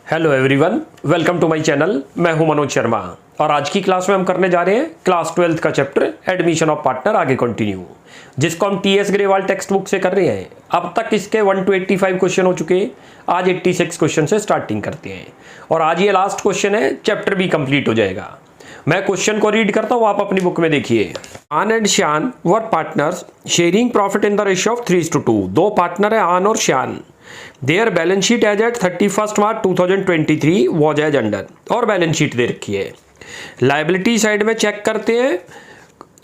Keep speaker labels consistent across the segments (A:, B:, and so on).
A: Hello everyone, welcome to my channel. मैं हूं मनोज शर्मा और आज की क्लास में हम करने जा रहे हैं क्लास 12th का चैप्टर एडमिशन ऑफ पार्टनर आगे कंटिन्यू, जिसको हम टीएस ग्रेवाल टेक्स्ट बुक से कर रहे हैं। अब तक इसके 1 to 85 क्वेश्चन हो चुके हैं। आज 86 क्वेश्चन से स्टार्टिंग करते हैं और आज ये लास्ट क्वेश्चन है, चैप्टर भी कंप्लीट हो जाएगा। मैं क्वेश्चन को रीड करता हूँ, आप अपनी बुक में देखिए। Aan and Shyan were partners sharing profit in the ratio of 3:2। दो पार्टनर है आन और Shyan. Their balance sheet as at 31 March 2023 was as under. और बैलेंस शीट दे रखी है। लायबिलिटी साइड में चेक करते हैं,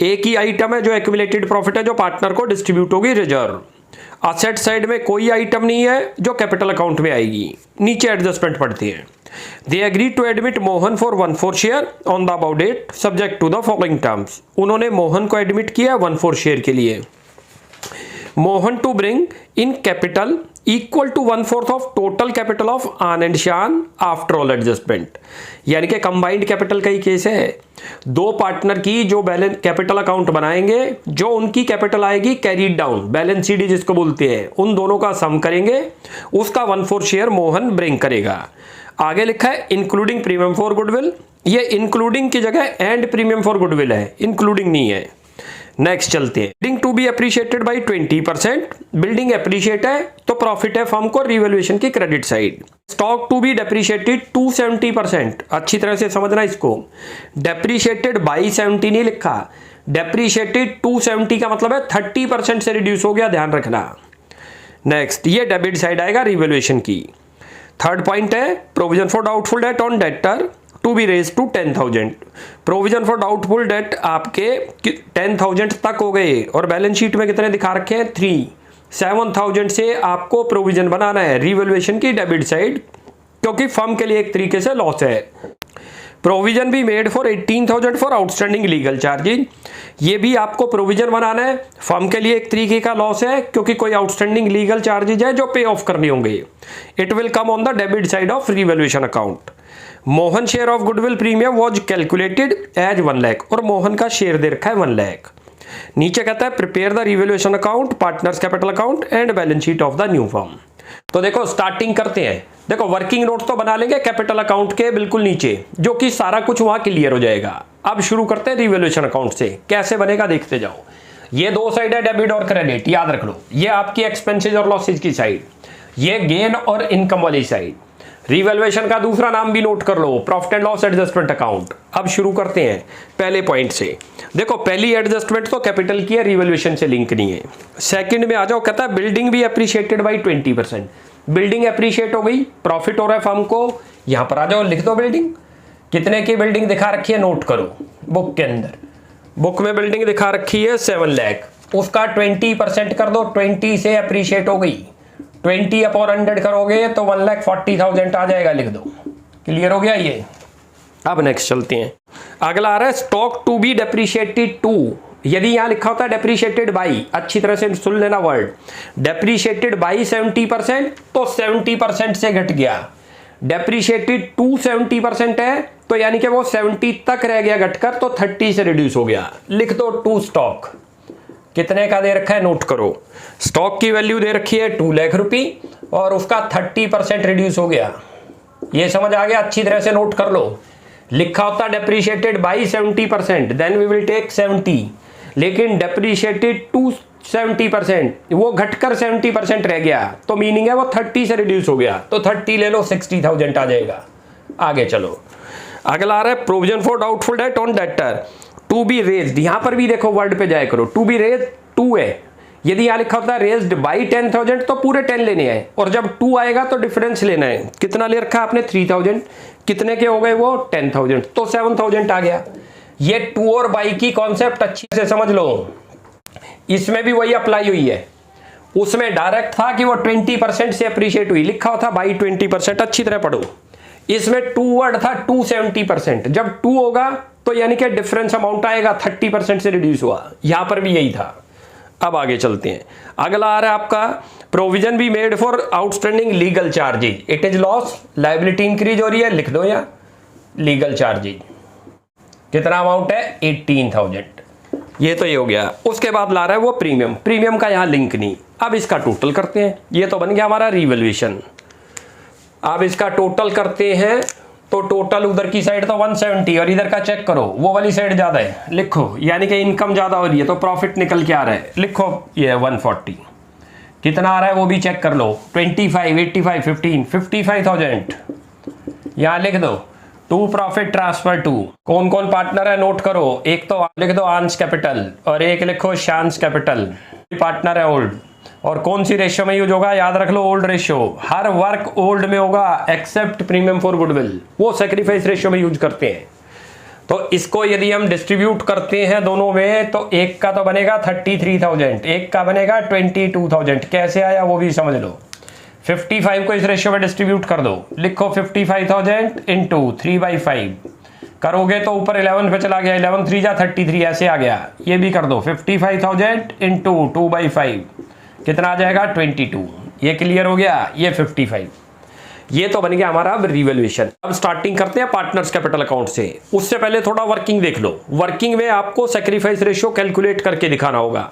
A: एक ही आइटम है जो एक्यूमुलेटेड प्रॉफिट है जो पार्टनर को डिस्ट्रीब्यूट होगी रिजर्व। असेट साइड में कोई आइटम नहीं है जो कैपिटल अकाउंट में आएगी। नीचे एडजस्टमेंट पढ़ते हैं। They agree to admit Mohan for 1/4 share on the about date subject to the following terms. उन्होंने मोहन को एडमिट किया 1/4 शेयर के लिए। Mohan to bring in capital equal to 1/4 of total capital of Aan and Shyan after all adjustment. यानी कि combined capital का ही case है। दो पार्टनर की जो बैलेंस कैपिटल अकाउंट बनाएंगे, जो उनकी कैपिटल आएगी कैरीड डाउन, बैलेंस शीट जिसको बोलते हैं, उन दोनों का सम करेंगे, उसका 1/4 शेयर मोहन ब्रिंग करेगा। आगे लिखा है इंक्लूडिंग प्रीमियम फॉर गुडविल। ये इंक्लूडिंग की जगह एंड प्रीमियम फॉर गुडविल है, इंक्लूडिंग नहीं है। नेक्स्ट चलते हैं। Building to be appreciated by 20%। Building appreciate है तो प्रॉफिट है फर्म को रिवैल्यूएशन की credit side. Stock to be depreciated 270%। अच्छी तरह से समझना इसको। डेप्रिशिएटेड बाई 70 नहीं लिखा, डेप्रिशिएटेड 270 का मतलब है 30% से रिड्यूस हो गया, ध्यान रखना। नेक्स्ट, ये डेबिट साइड आएगा रिवैल्यूएशन की। थर्ड पॉइंट है provision for doubtful debt on debtor to be raise to 10,000। Provision for doubtful debt आपके 10,000 तक हो गए और बैलेंस शीट में कितने दिखा रखे हैं 3। 7,000 से आपको प्रोविजन बनाना है रिवैल्यूएशन की डेबिट साइड, क्योंकि फर्म के लिए एक तरीके से लॉस है। प्रोविजन भी made for 18,000 for outstanding legal charges. ये भी आपको प्रोविजन बनाना है, फर्म के लिए एक तरीके का लॉस है क्योंकि कोई आउटस्टैंडिंग लीगल चार्जेज है जो पे ऑफ करने होंगे। It will come on the debit side of revaluation account. Mohan share of goodwill premium was calculated as 1 lakh और मोहन का शेयर दे रखा है 1 लाख। नीचे कहता है prepare the revaluation account, partners capital account and balance sheet of the new firm. तो देखो starting करते हैं। देखो वर्किंग नोट तो बना लेंगे कैपिटल अकाउंट के बिल्कुल नीचे, जो कि सारा कुछ वहां क्लियर हो जाएगा। अब शुरू करते हैं रिवैल्यूएशन अकाउंट से। कैसे बनेगा देखते जाओ। ये दो साइड है, डेबिट और क्रेडिट, याद रख लो। ये आपकी एक्सपेंसेस और लॉसेज की साइड, ये गेन और इनकम वाली साइड। रिवैल्यूएशन का दूसरा नाम भी नोट कर लो, profit and loss adjustment account. अब शुरू करते हैं पहले पॉइंट से। देखो पहली एडजस्टमेंट तो कैपिटल की है, रिवैल्यूएशन से लिंक नहीं है। सेकंड में आ जाओ, कहता है बिल्डिंग भी अप्रिशिएटेड बाई 20%। बिल्डिंग अप्रिशिएट हो गई, प्रॉफिट हो रहा है फर्म को। यहां पर आ जाओ, लिख दो बिल्डिंग। कितने की बिल्डिंग दिखा रखी है नोट करो बुक के अंदर। बुक में बिल्डिंग दिखा रखी है 7 लाख, उसका 20% कर दो। 20 से अप्रिशिएट हो गई, 20/100 करोगे तो 1,40,000 आ जाएगा, लिख दो। क्लियर हो गया ये। अब नेक्स्ट चलते हैं। अगला आ रहा है stock to be depreciated to. यदि यहां लिखा होता है डेप्रिशिएटेड बाई, अच्छी तरह से सुन लेना वर्ड, डेप्रिशिएटेड बाई 70% तो 70% से घट गया। डेप्रिशिएटेड टू 70% है तो यानी कि वो 70 तक रह गया घटकर, तो 30 से रिड्यूस हो गया, लिख दो टू स्टॉक। कितने का दे रखा है नोट करो। स्टॉक की वैल्यू दे रखी है 2 लाख रुपए और उसका 30% रिड्यूस हो गया। ये समझ आ गया, अच्छी तरह से नोट कर लो। लिखा होता depreciated by 70%, then we will take 70, लेकिन डेप्रिशिएटेड टू 70%, वो घटकर 70% रह गया, तो मीनिंग है वो 30 से रिड्यूस हो गया, तो 30 ले लो, 60,000 आ जाएगा। आगे चलो। अगला आ रहा है provision for doubtful debt on debtor to be raised. यहां पर भी देखो वर्ड पे जाया करो, टू बी रेज्ड 2 है। यदि यहां लिखा होता है रेज्ड बाई 10,000 तो पूरे 10 लेने हैं, और जब 2 आएगा तो डिफरेंस लेना है। कितना ले रखा है आपने 3,000, कितने के हो गए वो 10,000, तो 7,000 आ गया। ये 2 और बाई की कॉन्सेप्ट अच्छी से समझ लो। इसमें भी वही अप्लाई हुई है। उसमें डायरेक्ट था कि वो 20% से अप्रिशिएट हुई, लिखा होता बाई 20%, अच्छी तरह पढ़ो। इसमें 2 वर्ड था 270%, जब 2 होगा तो यानी कि डिफरेंस अमाउंट आएगा, 30% से रिड्यूस हुआ। यहां पर भी यही था। अब आगे चलते हैं। अगला आ रहा है आपका प्रोविजन भी made for outstanding legal charges. It is loss, liability increase हो रही है, लिख दो यहाँ लीगल चार्जेज। कितना अमाउंट है 18,000, ये तो ये हो गया। उसके बाद ला रहा है वो प्रीमियम। प्रीमियम का यहाँ लिंक नहीं। अब इसका टोटल करते हैं। ये तो बन गया हमारा रिवैल्यूएशन। अब इसका टोटल करते हैं तो टोटल उधर की साइड तो 170 और इधर का चेक करो वो वाली साइड ज्यादा है, लिखो यानी कि इनकम ज्यादा हो रही है तो प्रॉफिट निकल के आ रहा है, लिखो ये 140। कितना आ रहा है वो भी चेक कर लो, 25, 85, 15, 55,000 यहाँ लिख दो। टू प्रॉफिट ट्रांसफर टू, कौन कौन पार्टनर है नोट करो, एक तो लिख दो आंश कैपिटल और एक लिखो शांश कैपिटल, पार्टनर है ओल्ड। और कौन सी रेशियो में यूज होगा, याद रख लो ओल्ड रेशियो, हर वर्क ओल्ड में होगा एक्सेप्ट प्रीमियम फॉर गुडविल, वो सैक्रिफाइस रेशियो में यूज करते हैं। तो इसको यदि हम डिस्ट्रीब्यूट करते हैं दोनों में तो एक का तो बनेगा 33,000, एक का बनेगा 22,000। कैसे आया वो भी समझ लो। 55 को इस रेशियो में डिस्ट्रीब्यूट कर दो, लिखो 55,000 इंटू 3/5 करोगे तो ऊपर 11 पे चला गया, 11 3 जा 33 ऐसे आ गया। ये भी कर दो 55,000 इंटू 2/5 कितना आ जाएगा 22। ये क्लियर हो गया, ये 55। ये तो बन गया हमारा अब रिवैल्यूएशन। अब स्टार्टिंग करते हैं पार्टनर्स कैपिटल अकाउंट से। उससे पहले थोड़ा वर्किंग देख लो। वर्किंग में आपको सैक्रिफाइस रेशियो कैलकुलेट करके दिखाना होगा।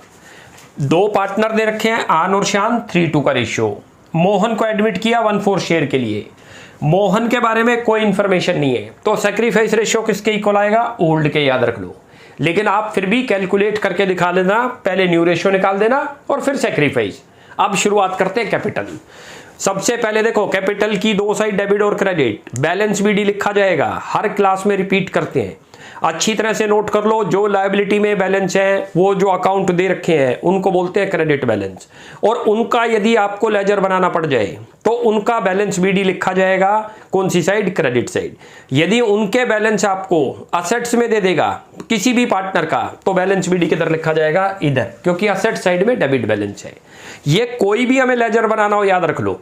A: दो पार्टनर दे रखे हैं आन और शान, 3:2 का रेशियो। मोहन को एडमिट किया 1/4 शेयर के लिए। मोहन के बारे में कोई इंफॉर्मेशन नहीं है तो सैक्रिफाइस रेशियो किसके इक्वल आएगा, ओल्ड के, याद रख लो। लेकिन आप फिर भी कैलकुलेट करके दिखा लेना, पहले न्यू रेशियो निकाल देना और फिर सैक्रिफाइस। अब शुरुआत करते हैं कैपिटल। सबसे पहले देखो कैपिटल की दो साइड डेबिट और क्रेडिट, बैलेंस बीडी लिखा जाएगा, हर क्लास में रिपीट करते हैं। अच्छी तरह से नोट कर लो, जो लायबिलिटी में बैलेंस है वो जो अकाउंट दे रखे हैं उनको बोलते हैं क्रेडिट बैलेंस, और उनका यदि आपको लेजर बनाना पड़ जाए तो उनका बैलेंस बीडी लिखा जाएगा कौन सी साइड, क्रेडिट साइड। यदि उनके बैलेंस आपको असेट्स में दे देगा किसी भी पार्टनर का तो बैलेंस बीडी किधर लिखा जाएगा, इधर, क्योंकि असेट साइड में डेबिट बैलेंस है। ये कोई भी हमें लेजर बनाना हो याद रख लो।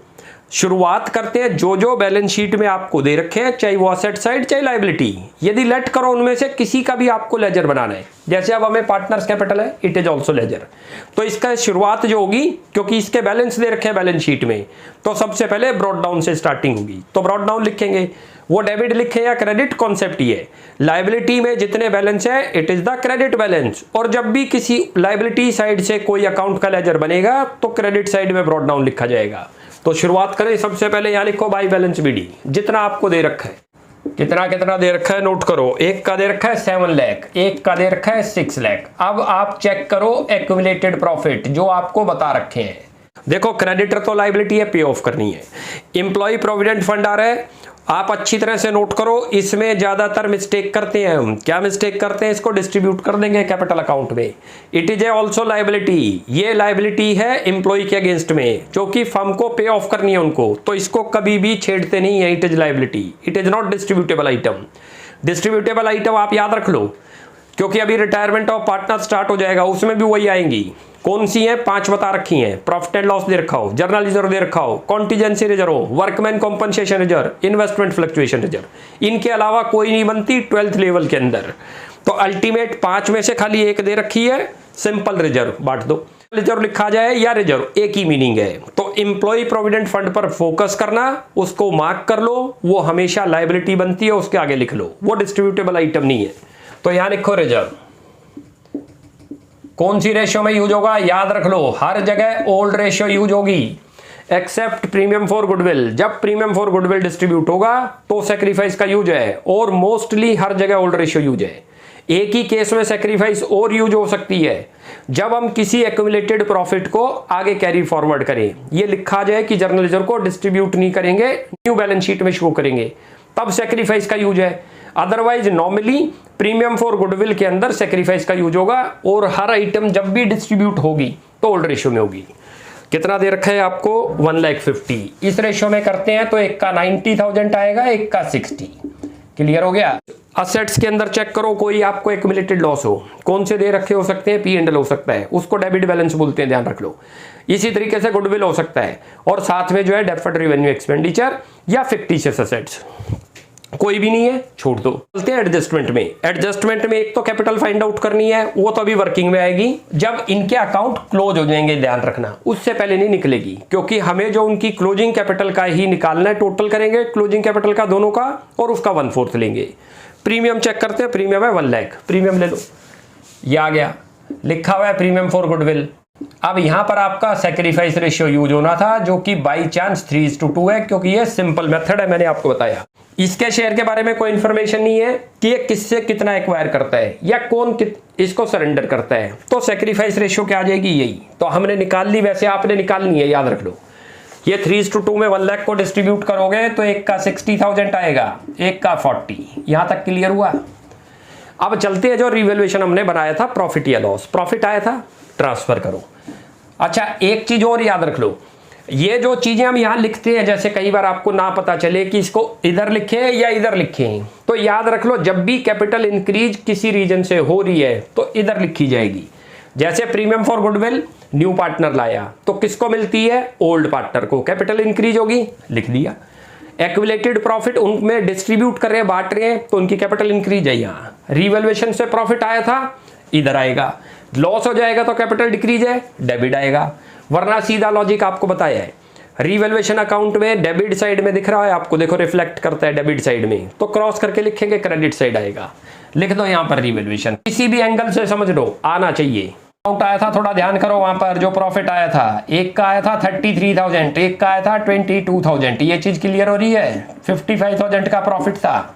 A: शुरुआत करते हैं जो जो बैलेंस शीट में आपको दे रखे हैं, चाहे वो असेट साइड चाहे लायबिलिटी, यदि लेट करो उनमें से किसी का भी आपको लेजर बनाना है। जैसे अब हमें पार्टनर्स कैपिटल है, इट इज ऑल्सो लेजर, तो इसका शुरुआत जो होगी क्योंकि इसके बैलेंस दे रखे हैं बैलेंस शीट में, तो सबसे पहले ब्रॉड डाउन से स्टार्टिंग होगी। तो ब्रॉड डाउन लिखेंगे, वो डेबिट लिखे या क्रेडिट, कॉन्सेप्ट ही है। लायबिलिटी में जितने बैलेंस है it is the credit balance, और जब भी किसी लायबिलिटी साइड से कोई अकाउंट का लेजर बनेगा तो क्रेडिट साइड में ब्रॉड डाउन लिखा जाएगा। तो शुरुआत करें, सबसे पहले यहां लिखो बाई बैलेंस बीडी, जितना आपको दे रखा है। कितना कितना दे रखा है नोट करो। एक का दे रखा है 7 लाख, एक का दे रखा है 6 लाख। अब आप चेक करो एक्यूमुलेटेड प्रॉफिट जो आपको बता रखे हैं। देखो क्रेडिटर तो लायबिलिटी है, पे ऑफ करनी है। एम्प्लॉय प्रोविडेंट फंड आ रहा है, आप अच्छी तरह से नोट करो। इसमें ज्यादातर मिस्टेक करते हैं हम, क्या मिस्टेक करते हैं, इसको डिस्ट्रीब्यूट कर देंगे कैपिटल अकाउंट में। It is a also liability, ये लायबिलिटी है एम्प्लॉय के अगेंस्ट में जो कि फर्म को पे ऑफ करनी है उनको, तो इसको कभी भी छेड़ते नहीं है। It is liability, it is not distributable item. Distributable item आप याद रख लो क्योंकि अभी रिटायरमेंट ऑफ पार्टनर स्टार्ट हो जाएगा, उसमें भी वही आएंगी। कौन सी है, 5 बता रखी हैं। प्रॉफिट एंड लॉस दे रखा हो, जर्नल रिजर्व दे रखा हो, कॉन्टीजेंसी रिजर्व हो, workman compensation reserve, investment fluctuation reserve. इनके अलावा कोई नहीं बनती 12th लेवल के अंदर। तो अल्टीमेट 5 में से खाली एक दे रखी है, सिंपल रिजर्व, बांट दो। रिजर्व लिखा जाए या रिजर्व, एक ही मीनिंग है। तो एम्प्लॉय प्रोविडेंट फंड पर फोकस करना, उसको मार्क कर लो, वो हमेशा लायबिलिटी बनती है, उसके आगे लिख लो, वो डिस्ट्रीब्यूटेबल आइटम नहीं है। तो यहां लिखो रिजर्व। कौन सी रेशियो में यूज होगा, याद रख लो, हर जगह ओल्ड रेशियो यूज होगी एक्सेप्ट प्रीमियम फॉर गुडविल। जब प्रीमियम फॉर गुडविल डिस्ट्रीब्यूट होगा तो सैक्रिफाइस का यूज है, और मोस्टली हर जगह ओल्ड रेशियो यूज है। एक ही केस में सैक्रिफाइस और यूज हो सकती है, जब हम किसी एक्यूमुलेटेड प्रॉफिट को आगे कैरी फॉरवर्ड करें। ये लिखा जाए कि जर्नल रिजर्व को डिस्ट्रीब्यूट नहीं करेंगे, न्यू बैलेंस शीट में शो करेंगे, तब सैक्रिफाइस का यूज है। Otherwise normally premium for goodwill के अंदर सैक्रिफाइस का यूज होगा, और हर आइटम जब भी डिस्ट्रीब्यूट होगी तो ओल्ड रेशियो में होगी। कितना दे रखा है आपको, 1,50,000। इस रेशियो में करते हैं तो एक का 90,000 आएगा, एक का 60। क्लियर हो गया। असेट्स के अंदर चेक करो, कोई आपको एक्यूमुलेटेड लॉस हो, कौन से दे रखे हो सकते हैं, P&L हो सकता है, उसको डेबिट बैलेंस बोलते हैं, ध्यान रख लो। इसी तरीके से गुडविल हो सकता है, और साथ में जो है डेफर्ड रेवेन्यू एक्सपेंडिचर या फिक्टिशियस असेट्स, कोई भी नहीं है, छोड़ दो। चलते हैं एडजस्टमेंट में। एडजस्टमेंट में एक तो कैपिटल फाइंड आउट करनी है, वो तो अभी वर्किंग में आएगी जब इनके अकाउंट क्लोज हो जाएंगे, ध्यान रखना, उससे पहले नहीं निकलेगी, क्योंकि हमें जो उनकी क्लोजिंग कैपिटल का ही निकालना है। टोटल करेंगे क्लोजिंग कैपिटल का दोनों का, और उसका 1/4 लेंगे। प्रीमियम चेक करते हैं, प्रीमियम है 1 लाख, प्रीमियम ले लो, ये आ गया, लिखा हुआ है प्रीमियम फॉर गुडविल। अब यहां पर आपका सैक्रिफाइस रेशियो यूज होना था, जो कि बाई चांस 3:2 है, क्योंकि ये सिंपल मेथड है, मैंने आपको बताया। इसके शेयर के बारे में कोई इंफॉर्मेशन नहीं है कि ये किससे कितना एक्वायर करता है या कौन इसको सरेंडर करता है। तो सैक्रिफाइस रेशियो क्या आ जाएगी, यही तो हमने निकाल ली। वैसे आपने निकालनी है, याद रख लो। ये 3:2 में 1 लाख को डिस्ट्रीब्यूट करोगे तो एक का 60,000 आएगा, एक का 40। यहां तक क्लियर हुआ। अब चलते हैं जो रिवैल्यूएशन हमने बनाया था, प्रॉफिट या लॉस। प्रॉफिट आया था, ट्रांसफर करो। अच्छा, एक चीज और याद रख लो, ये जो चीजें हम यहां लिखते हैं, जैसे कई बार आपको ना पता चले कि इसको इधर लिखे या इधर लिखे, तो याद रख लो जब भी कैपिटल इंक्रीज किसी रीजन से हो रही है तो इधर लिखी जाएगी। जैसे premium for goodwill new partner लाया तो किसको मिलती है, ओल्ड पार्टनर को। कैपिटल इंक्रीज होगी, लिख दिया। एक्युमुलेटेड प्रॉफिट उनमें डिस्ट्रीब्यूट कर रहे हैं, बांट रहे हैं, तो उनकी कैपिटल इंक्रीज है। यहाँ रिवैल्यूएशन से प्रॉफिट आया था, इधर आएगा। लॉस हो जाएगा तो कैपिटल डिक्रीज है, डेबिट आएगा। वरना सीधा लॉजिक आपको बताया है। रिवैल्यूएशन अकाउंट में डेबिट साइड में दिख रहा है आपको, देखो रिफ्लेक्ट करता है डेबिट साइड में, तो क्रॉस करके लिखेंगे क्रेडिट साइड आएगा। लिख दो यहाँ पर रिवैल्यूएशन, किसी भी एंगल से समझ लो, आना चाहिए। अमाउंट आया था, थोड़ा ध्यान करो, वहां पर जो प्रॉफिट आया था, एक का आया था 33,000, एक का आया था 22,000। ये चीज क्लियर हो रही है। 55,000 का प्रॉफिट था।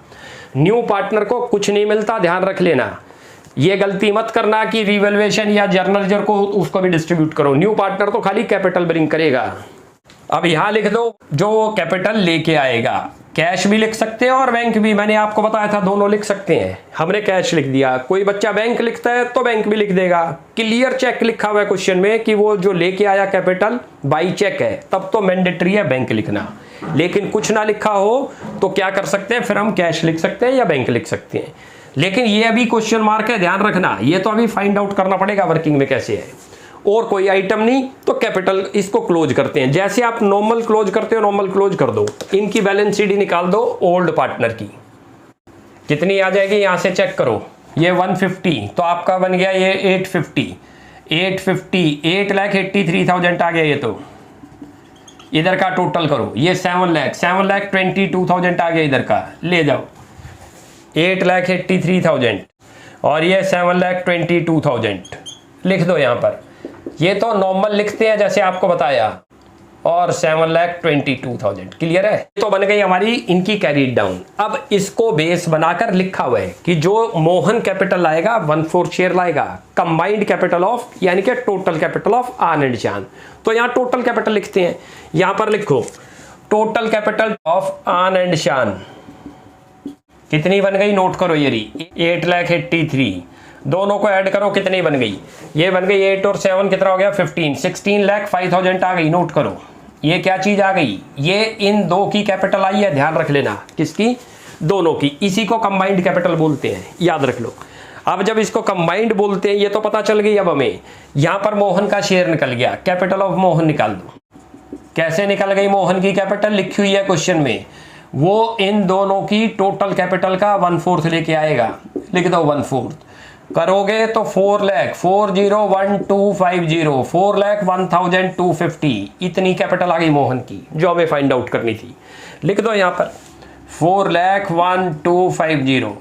A: न्यू पार्टनर को कुछ नहीं मिलता, ध्यान रख लेना। ये गलती मत करना कि रिवैल्यूएशन या जर्नलाइजर को उसको भी डिस्ट्रीब्यूट करो। न्यू पार्टनर तो खाली कैपिटल ब्रिंग करेगा। अब यहां लिख दो जो कैपिटल लेके आएगा। कैश भी लिख सकते हैं और बैंक भी, मैंने आपको बताया था दोनों लिख सकते हैं। हमने कैश लिख दिया, कोई बच्चा बैंक लिखता है तो बैंक भी लिख देगा। क्लियर चेक लिखा हुआ है क्वेश्चन में कि वो जो लेके आया कैपिटल बाई चेक है, तब तो मैंडेटरी है बैंक लिखना। लेकिन कुछ ना लिखा हो तो क्या कर सकते हैं, फिर हम कैश लिख सकते हैं या बैंक लिख सकते हैं। लेकिन ये अभी क्वेश्चन मार्क है, ध्यान रखना। ये तो अभी फाइंड आउट करना पड़ेगा वर्किंग में कैसे है। और कोई आइटम नहीं तो कैपिटल इसको क्लोज करते हैं। जैसे आप नॉर्मल क्लोज करते हो, नॉर्मल क्लोज कर दो। इनकी बैलेंस शीट निकाल दो ओल्ड पार्टनर की, कितनी आ जाएगी यहां से चेक करो। ये 150 तो आपका बन गया ये 850 8,83,000 आ गया। ये तो इधर का टोटल करो, ये 7,22,000 आ गया। इधर का ले जाओ 8,83,000 और ये 7,22,000 लिख दो यहाँ पर। ये तो नॉर्मल लिखते हैं जैसे आपको बताया, और 7,22,000 क्लियर है। तो बन गई हमारी इनकी कैरीड डाउन। अब इसको बेस बनाकर लिखा हुआ है कि जो मोहन कैपिटल लाएगा 1/4 शेयर लाएगा, कंबाइंड कैपिटल ऑफ, यानी कि total capital of Aan and शान। तो यहाँ टोटल कैपिटल लिखते हैं, यहां पर लिखो total capital of Aan and शान कितनी बन गई, नोट करो। ये 8,83,000 दोनों को ऐड करो, कितनी बन गई, ये बन गई 8 और 7 कितना हो गया 15, 16,05,000 आ गई। नोट करो ये क्या चीज आ गई, ये इन दो की कैपिटल आई है, ध्यान रख लेना। किसकी, दोनों की। इसी को कंबाइंड कैपिटल बोलते हैं, याद रख लो। अब जब इसको कंबाइंड बोलते हैं, ये तो पता चल गई। अब हमें यहां पर मोहन का शेयर निकल गया, कैपिटल ऑफ मोहन निकाल दो। कैसे निकल गई मोहन की कैपिटल, लिखी हुई है क्वेश्चन में। वो इन दोनों की टोटल कैपिटल का 1/4 लेके आएगा, लिख दो 1/4 करोगे तो 4,40,1250 4,01,250 इतनी कैपिटल आ गई मोहन की, जो हमें फाइंड आउट करनी थी। लिख दो यहां पर 4,01,250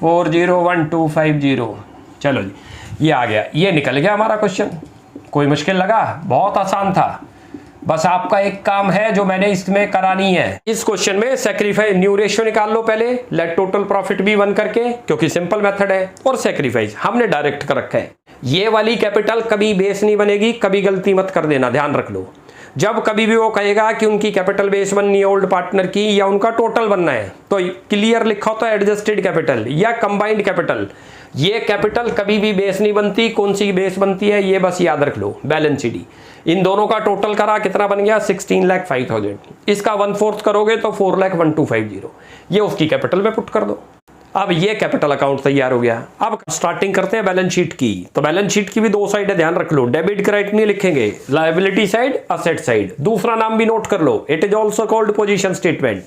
A: 4,01,250। चलो जी, ये आ गया, ये निकल गया हमारा क्वेश्चन। कोई मुश्किल लगा, बहुत आसान था। बस आपका एक काम है जो मैंने इसमें करानी है। इस क्वेश्चन में सैक्रिफाइस न्यू रेशियो निकाल लो पहले, लेट टोटल प्रॉफिट भी 1 करके, क्योंकि सिंपल मेथड है। और सैक्रिफाइस हमने डायरेक्ट कर रखा है। ये वाली कैपिटल कभी बेस नहीं बनेगी, कभी गलती मत कर देना, ध्यान रख लो। जब कभी भी वो कहेगा कि उनकी कैपिटल बेस बननी है ओल्ड पार्टनर की, या उनका टोटल बनना है, तो क्लियर लिखा होता है एडजस्टेड कैपिटल या कंबाइंड कैपिटल। ये कैपिटल कभी भी बेस नहीं बनती। कौन सी बेस बनती है, ये बस याद रख लो, बैलेंस शीट। इन दोनों का टोटल करा, कितना बन गया 16,05,000। इसका 1/4 करोगे तो 4,01,250। ये उसकी कैपिटल में पुट कर दो। अब ये कैपिटल अकाउंट तैयार हो गया। अब स्टार्टिंग करते हैं बैलेंस शीट की। तो बैलेंस शीट की भी दो साइड है, ध्यान रख लो। डेबिट क्रेडिट नहीं लिखेंगे, लायबिलिटी साइड, असेट साइड। दूसरा नाम भी नोट कर लो, it is also called position statement.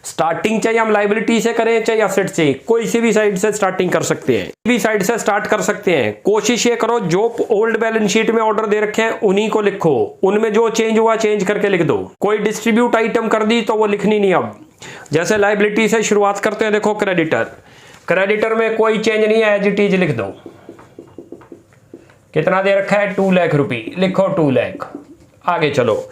A: Starting चाहे हम लायबिलिटी से करें चाहे असेट से, कोई सी भी साइड से स्टार्टिंग कर सकते हैं, भी साइड से स्टार्ट कर सकते हैं। कोशिश ये करो जो ओल्ड बैलेंस शीट में ऑर्डर दे रखे हैं उन्हीं को लिखो, उनमें जो चेंज हुआ चेंज करके लिख दो। कोई डिस्ट्रीब्यूट आइटम कर दी तो वो लिखनी नहीं। अब जैसे लायबिलिटी से शुरुआत करते हैं, देखो क्रेडिटर, क्रेडिटर में कोई चेंज नहीं है, एज इट इज लिख दो। कितना दे रखा है 2 लाख रुपये, लिखो 2 लाख। आगे चलो,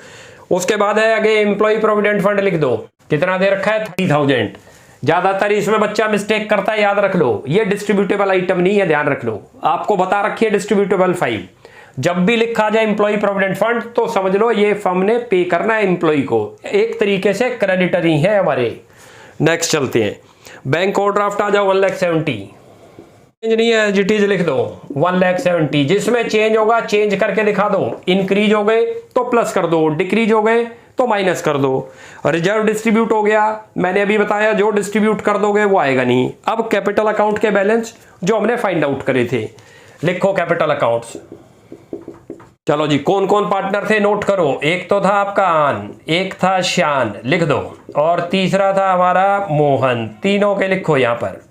A: उसके बाद है आगे एम्प्लॉय प्रोविडेंट फंड लिख दो, कितना दे रखा है 30,000। ज्यादातर इसमें बच्चा मिस्टेक करता है, याद रख लो ये डिस्ट्रीब्यूटेबल आइटम नहीं है, ध्यान रख लो। आपको बता रखी है डिस्ट्रीब्यूटेबल 5। जब भी लिखा जाए एम्प्लॉय प्रोविडेंट फंड तो समझ लो ये फर्म ने पे करना है एम्प्लॉय को, एक तरीके से क्रेडिटर ही है हमारे। नेक्स्ट चलते हैं, बैंक ओवरड्राफ्ट आ जाओ 1,70,000। चेंज नहीं है, एज इट इज लिख दो 1,70,000। जिसमें चेंज होगा चेंज करके दिखा दो, इंक्रीज हो गए तो प्लस कर दो, डिक्रीज हो गए तो माइनस कर दो। रिजर्व डिस्ट्रीब्यूट हो गया, मैंने अभी बताया जो डिस्ट्रीब्यूट कर दोगे वो आएगा नहीं। अब कैपिटल अकाउंट के बैलेंस जो हमने फाइंड आउट करे थे, लिखो कैपिटल अकाउंट्स। चलो जी, कौन कौन पार्टनर थे नोट करो। एक तो था आपका आन, एक था श्यान, लिख दो, और तीसरा था हमारा मोहन। तीनों के लिखो यहां पर।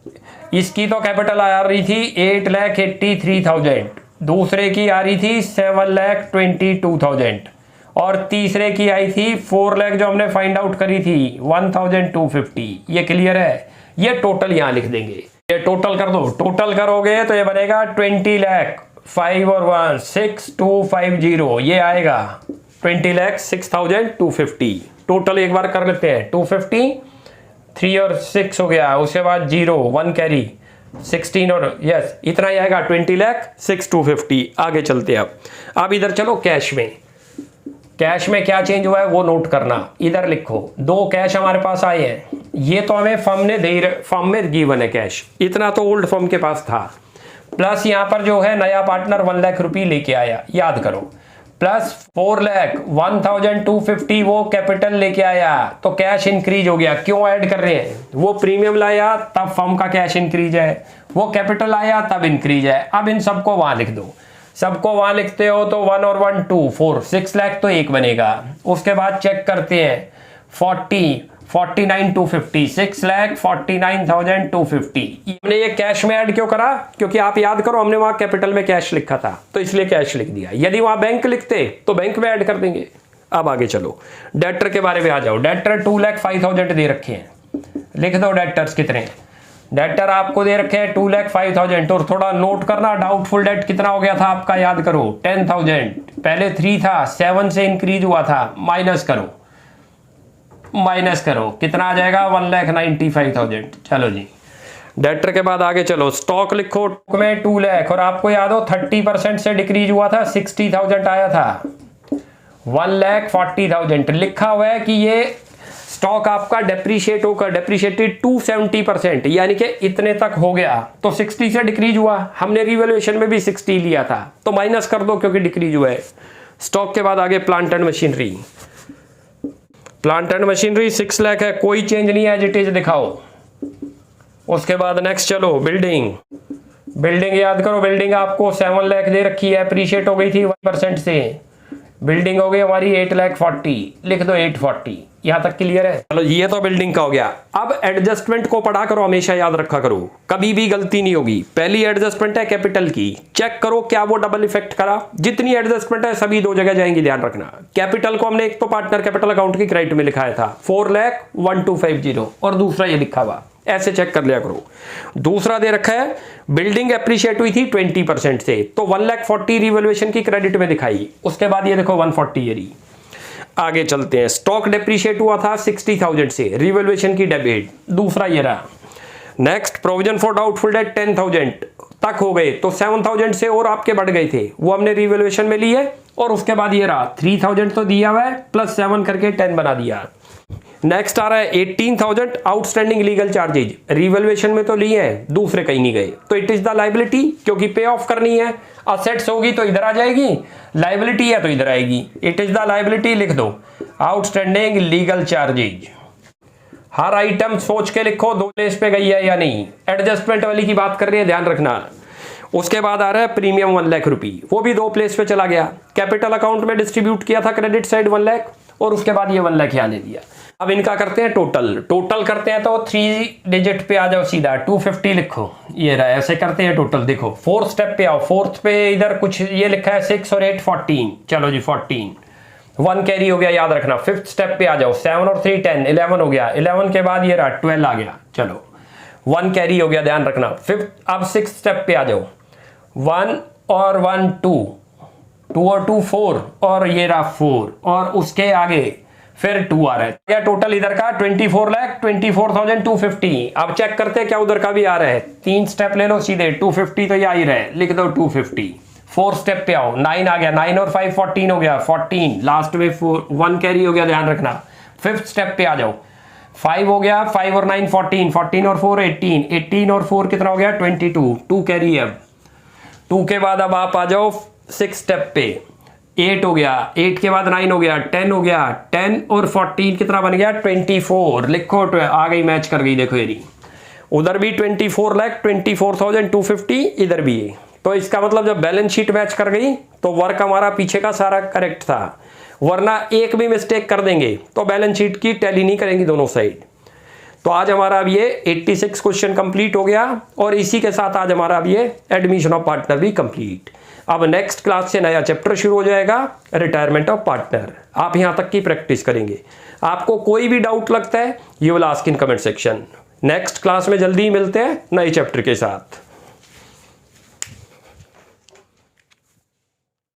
A: इसकी तो कैपिटल आ रही थी 8,83,000, दूसरे की आ रही थी 7,22,000 और तीसरे की आई थी 4 लाख जो हमने फाइंड आउट करी थी 1,250। ये क्लियर है। ये टोटल यहां लिख देंगे, ये टोटल कर दो। टोटल करोगे तो ये बनेगा 20 लाख 5 और 1 6,250। ये आएगा 20 लाख 6,250। टोटल एक बार कर लेते हैं, 250 3 और 6 हो गया, उसके बाद 0 1 कैरी 16 और यस इतना ही आएगा 20 लाख 6,250। आगे चलते हैं। अब इधर चलो कैश में। कैश में क्या चेंज हुआ है वो नोट करना, इधर लिखो। 2 कैश हमारे पास आए हैं, ये तो हमें फर्म ने दे, फर्म में गिवन है कैश, इतना तो ओल्ड फर्म के पास था। प्लस यहां पर जो है नया पार्टनर 1 लाख रुपये लेके आया, याद करो, प्लस 4 लाख 1,250 वो कैपिटल लेके आया, तो कैश इंक्रीज हो गया। क्यों ऐड कर रहे हैं, वो प्रीमियम लाया तब फर्म का कैश इंक्रीज है, वो कैपिटल आया तब इंक्रीज है। अब इन सबको वहां लिख दो, सबको वहां लिखते हो तो 1 और 1 2 4 6 लाख तो एक बनेगा। उसके बाद चेक करते हैं 49,250 6,49,250। हमने ये कैश में ऐड क्यों करा, क्योंकि आप याद करो हमने वहां कैपिटल में कैश लिखा था तो इसलिए कैश लिख दिया। यदि वहां बैंक लिखते तो बैंक में ऐड कर देंगे। अब आगे चलो, डेटर के बारे में आ जाओ। डेटर 2,05,000 दे रखे हैं, लिख दो डेटर्स कितने। डेटर आपको दे रखे हैं 2,05,000 और थोड़ा नोट करना, डाउटफुल डेट कितना हो गया था आपका, याद करो 10,000। पहले 3 था, 7 से इंक्रीज हुआ था, माइनस करो कितना आ जाएगा 1,95,000। चलो जी, डेटर के बाद आगे चलो, स्टॉक लिखो में 2 लाख और आपको याद हो 30% से डिक्रीज हुआ था, 60,000 आया था, 1,40,000 लिखा हुआ है कि ये स्टॉक आपका डेप्रीशिएट होकर डेप्रीशिएटेड 270%, यानी कि इतने तक हो गया तो 60 से डिक्रीज हुआ। हमने रिवैल्यूएशन में भी 60 लिया था तो माइनस कर दो क्योंकि डिक्रीज हुआ है। स्टॉक के बाद आगे plant and machinery. Plant and machinery 6 lakh है, कोई चेंज नहीं है, एज इट इज दिखाओ। उसके बाद नेक्स्ट चलो, बिल्डिंग याद करो, बिल्डिंग आपको 7 लाख दे रखी है, अप्रिशिएट हो गई थी 1% से, बिल्डिंग हो गई हमारी 8,40,000, लिख दो 840। यहां तक क्लियर है। चलो ये तो बिल्डिंग का हो गया। अब एडजस्टमेंट को पढ़ा करो, हमेशा याद रखा करो, कभी भी गलती नहीं होगी। पहली एडजस्टमेंट है कैपिटल की, चेक करो क्या वो डबल इफेक्ट करा। जितनी एडजस्टमेंट है सभी 2 जगह जाएंगी, ध्यान रखना। कैपिटल को हमने एक तो पार्टनर कैपिटल अकाउंट की क्रेडिट में लिखाया था 4,01,250 और दूसरा ये लिखा हुआ, ऐसे चेक कर लिया करो। दूसरा दे रखा है बिल्डिंग एप्रिशिएट हुई थी 20% से, तो 1,40,000 रिवैल्यूएशन की क्रेडिट में दिखाई। उसके बाद ये देखो 140 ये रही। आगे चलते हैं, स्टॉक डेप्रिशिएट हुआ था 60,000 से, रिवैल्यूएशन की डेबिट, दूसरा ये रहा। Next provision for doubtful date 10,000 तक हो गए तो 7,000 से और आपके बढ़ गए थे, वो हमने रिवैल्यूएशन में लिए। और उसके बाद ये रहा 3,000 तो दिया हुआ है प्लस 7 करके 10 बना दिया। नेक्स्ट आ रहा है 18,000 आउटस्टैंडिंग लीगल चार्जेज, रिवैल्यूएशन में तो लिए हैं, दूसरे कहीं नहीं गए, तो इट इज द लायबिलिटी, क्योंकि पे ऑफ करनी है। असेट्स होगी तो इधर आ जाएगी, लायबिलिटी है तो इधर आएगी, इट इज द लायबिलिटी लिख दो। आउटस्टैंडिंग लीगल चार्जेज, हर आइटम सोच के लिखो 2 प्लेस पे गई है या नहीं। एडजस्टमेंट वाली की बात कर रही है, ध्यान रखना। उसके बाद आ रहा है प्रीमियम 1 लाख रुपये, वो भी 2 प्लेस पे चला गया। कैपिटल अकाउंट में डिस्ट्रीब्यूट किया था क्रेडिट साइड 1 लाख और उसके बाद ये 1 लाख यहाँ दे दिया। अब इनका करते हैं टोटल करते हैं तो 3 डिजिट पे आ जाओ सीधा, 250 लिखो, ये रहा। ऐसे करते हैं टोटल, देखो 4th स्टेप पे आओ। 4th पे इधर कुछ ये लिखा है 6 और 8 14, चलो जी 14, 1 कैरी हो गया, याद रखना। 5th स्टेप पे आ जाओ, 7 और 3 10, 11 हो गया। 11 के बाद ये रहा 12 आ गया, चलो 1 कैरी हो गया, ध्यान रखना। 5th अब 6th स्टेप पे आ जाओ, 1 और 1 2, 2 और 2 4, और ये रहा 4, और उसके आगे फिर 2 आ रहा है। क्या टोटल इधर का 24,24,250। अब चेक करते हैं क्या उधर का भी आ रहा है। 3 स्टेप ले लो सीधे, 250 तो ये आ ही रहा है, लिख दो 250। 4 स्टेप पे आओ, 9 आ गया, 9 और 5 14 हो गया, 14 लास्ट में 1 कैरी हो गया, ध्यान रखना। 5th स्टेप पे आ जाओ, 5 हो गया, 5 और 9 14, 14 और 4 18, 18 और 4 कितना हो गया 22, 2 कैरी है। अब 2 के बाद अब आप आ जाओ 6 स्टेप पे, 8 हो गया, 8 के बाद 9 हो गया, 10 हो गया, 10 और 14 कितना बन गया 24। लिखो आ गई, मैच कर गई, देखो ये उधर भी 24,24,250, इधर भी। तो इसका मतलब जब बैलेंस शीट मैच कर गई तो वर्क हमारा पीछे का सारा करेक्ट था, वरना एक भी मिस्टेक कर देंगे तो बैलेंस शीट की टैली नहीं करेंगी दोनों साइड। तो आज हमारा अब ये 86 क्वेश्चन कंप्लीट हो गया, और इसी के साथ आज हमारा अब ये एडमिशन ऑफ पार्टनर भी कंप्लीट। अब नेक्स्ट क्लास से नया चैप्टर शुरू हो जाएगा, रिटायरमेंट ऑफ पार्टनर। आप यहां तक की प्रैक्टिस करेंगे। आपको कोई भी डाउट लगता है, you will ask in comment section. Next class में जल्दी ही मिलते हैं नए चैप्टर के साथ।